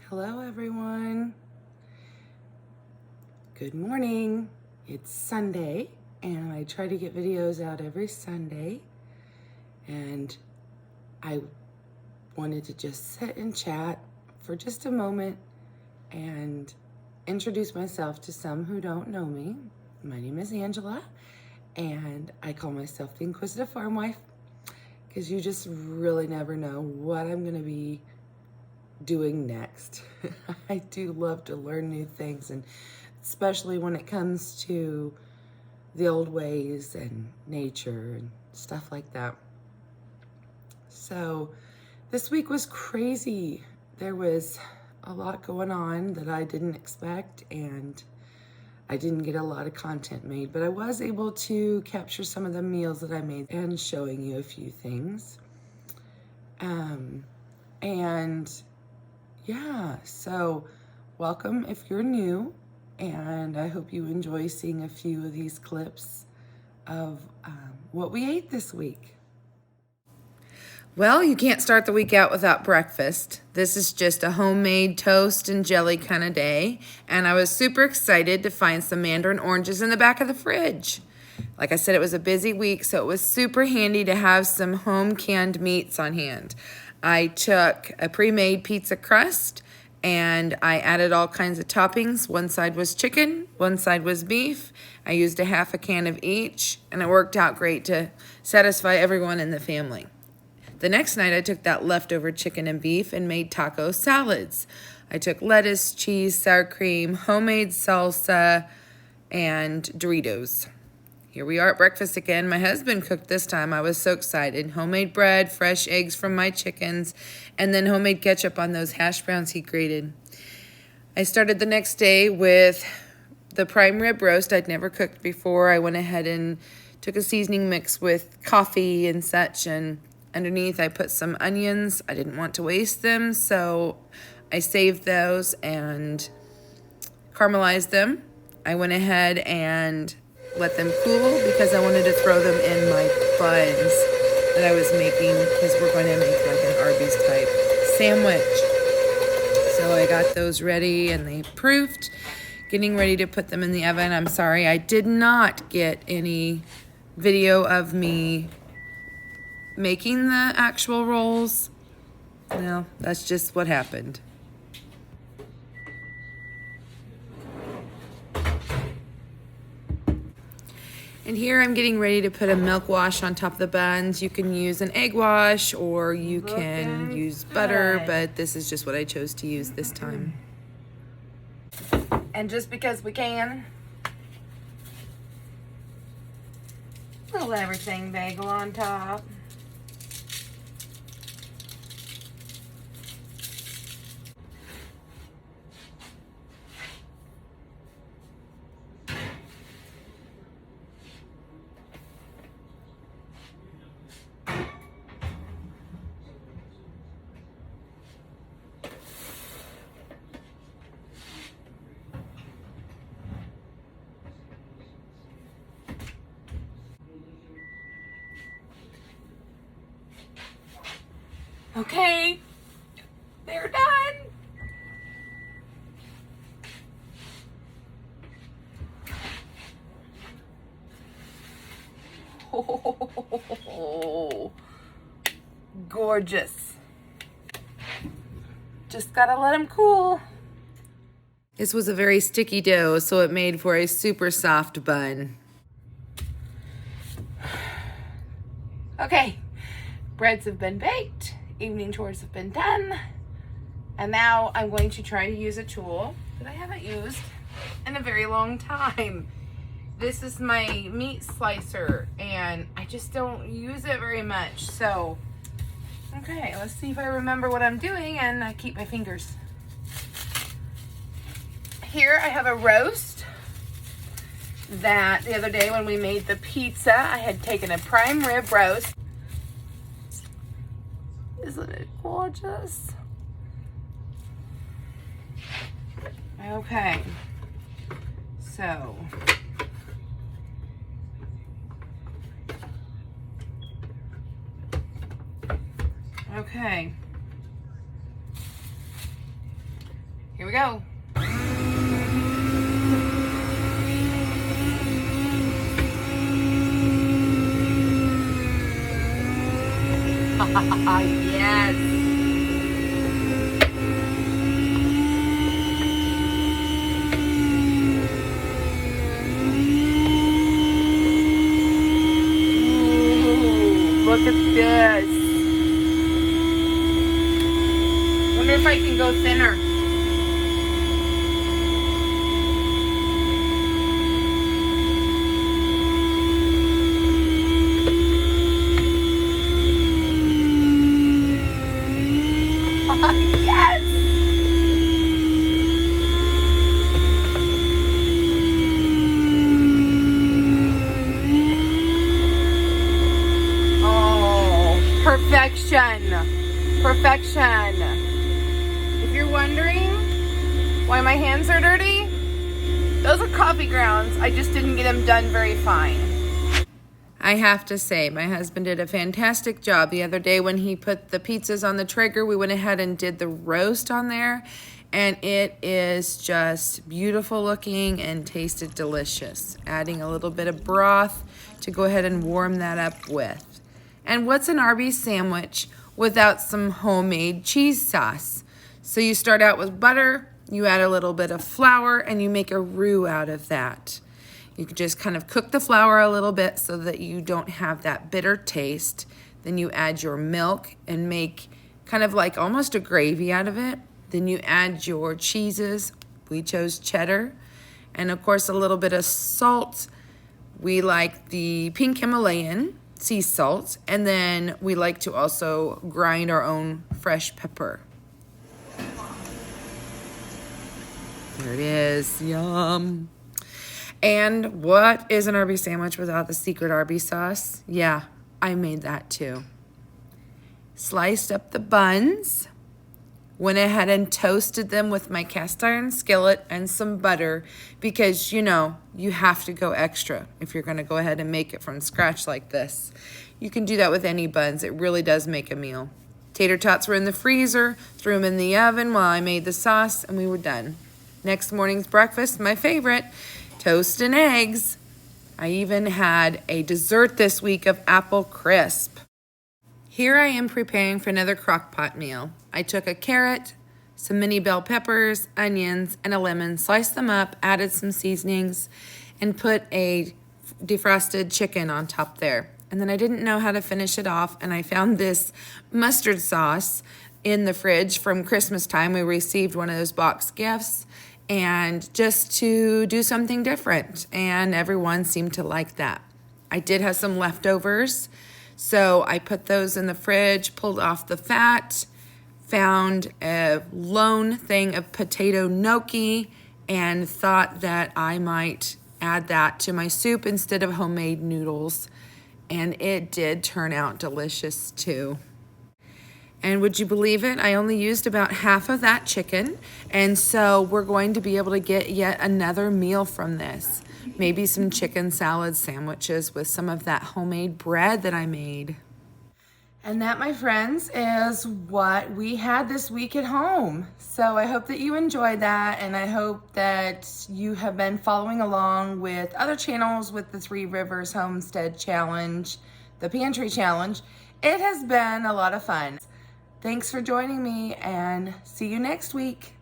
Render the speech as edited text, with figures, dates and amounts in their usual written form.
Hello everyone. Good morning. It's Sunday and I try to get videos out every Sunday, and I wanted to just sit and chat for just a moment and introduce myself to some who don't know me. My name is Angela and I call myself the Inquisitive Farmwife because you just really never know what I'm going to be doing next. I do love to learn new things, and especially when it comes to the old ways and nature and stuff like that. So this week was crazy. There was a lot going on that I didn't expect, and I didn't get a lot of content made, but I was able to capture some of the meals that I made and showing you a few things. And yeah, so welcome if you're new, and I hope you enjoy seeing a few of these clips of what we ate this week. Well, you can't start the week out without breakfast. This is just a homemade toast and jelly kind of day, and I was super excited to find some mandarin oranges in the back of the fridge. Like I said, it was a busy week, so it was super handy to have some home canned meats on hand. I took a pre-made pizza crust and I added all kinds of toppings. One side was chicken, one side was beef. I used a half a can of each, and it worked out great to satisfy everyone in the family. The next night, I took that leftover chicken and beef and made taco salads. I took lettuce, cheese, sour cream, homemade salsa, and Doritos. Here we are at breakfast again. My husband cooked this time. I was so excited. Homemade bread, fresh eggs from my chickens, and then homemade ketchup on those hash browns he grated. I started the next day with the prime rib roast. I'd never cooked before. I went ahead and took a seasoning mix with coffee and such, and underneath I put some onions. I didn't want to waste them, so I saved those and caramelized them. I went ahead and let them cool because I wanted to throw them in my buns that I was making, because we're going to make like an Arby's type sandwich. So I got those ready and they proofed, getting ready to put them in the oven. I'm sorry, I did not get any video of me making the actual rolls. No, that's just what happened. And here I'm getting ready to put a milk wash on top of the buns. You can use an egg wash or you can use butter, but this is just what I chose to use this time. And just because we can, little everything bagel on top. Okay, they're done. Oh, gorgeous. Just gotta let them cool. This was a very sticky dough, so it made for a super soft bun. Okay, breads have been baked. Evening chores have been done, and now I'm going to try to use a tool that I haven't used in a very long time. This is my meat slicer, and I just don't use it very much. So, okay, let's see if I remember what I'm doing and I keep my fingers. Here I have a roast that the other day when we made the pizza, I had taken a prime rib roast. Isn't it gorgeous? Okay, so okay, Here we go. Yes. Ooh, look at this. Wonder if I can go thinner. Yes! Oh, perfection. Perfection. If you're wondering why my hands are dirty, those are coffee grounds. I just didn't get them done very fine. I have to say, my husband did a fantastic job the other day when he put the pizzas on the Traeger. We went ahead and did the roast on there, and it is just beautiful looking and tasted delicious. Adding a little bit of broth to go ahead and warm that up with. And what's an Arby's sandwich without some homemade cheese sauce? So you start out with butter, you add a little bit of flour, and you make a roux out of that. You can just kind of cook the flour a little bit so that you don't have that bitter taste. Then you add your milk and make kind of like almost a gravy out of it. Then you add your cheeses. We chose cheddar. And of course a little bit of salt. We like the pink Himalayan sea salt. And then we like to also grind our own fresh pepper. There it is. Yum. And what is an Arby's sandwich without the secret Arby's sauce? Yeah, I made that too. Sliced up the buns, went ahead and toasted them with my cast iron skillet and some butter because, you know, you have to go extra if you're going to go ahead and make it from scratch like this. You can do that with any buns. It really does make a meal. Tater tots were in the freezer, threw them in the oven while I made the sauce, and we were done. Next morning's breakfast, my favorite, toast and eggs. I even had a dessert this week of apple crisp. Here I am preparing for another crock pot meal. I took a carrot, some mini bell peppers, onions, and a lemon, sliced them up, added some seasonings, and put a defrosted chicken on top there. And then I didn't know how to finish it off, and I found this mustard sauce in the fridge from Christmas time. We received one of those box gifts, and just to do something different, and everyone seemed to like that. I did have some leftovers, so I put those in the fridge, pulled off the fat, found a lone thing of potato gnocchi, and thought that I might add that to my soup instead of homemade noodles, and it did turn out delicious too. And would you believe it? I only used about half of that chicken. And so we're going to be able to get yet another meal from this. Maybe some chicken salad sandwiches with some of that homemade bread that I made. And that, my friends, is what we had this week at home. So I hope that you enjoyed that. And I hope that you have been following along with other channels with the Three Rivers Homestead Challenge, the Pantry Challenge. It has been a lot of fun. Thanks for joining me, and see you next week.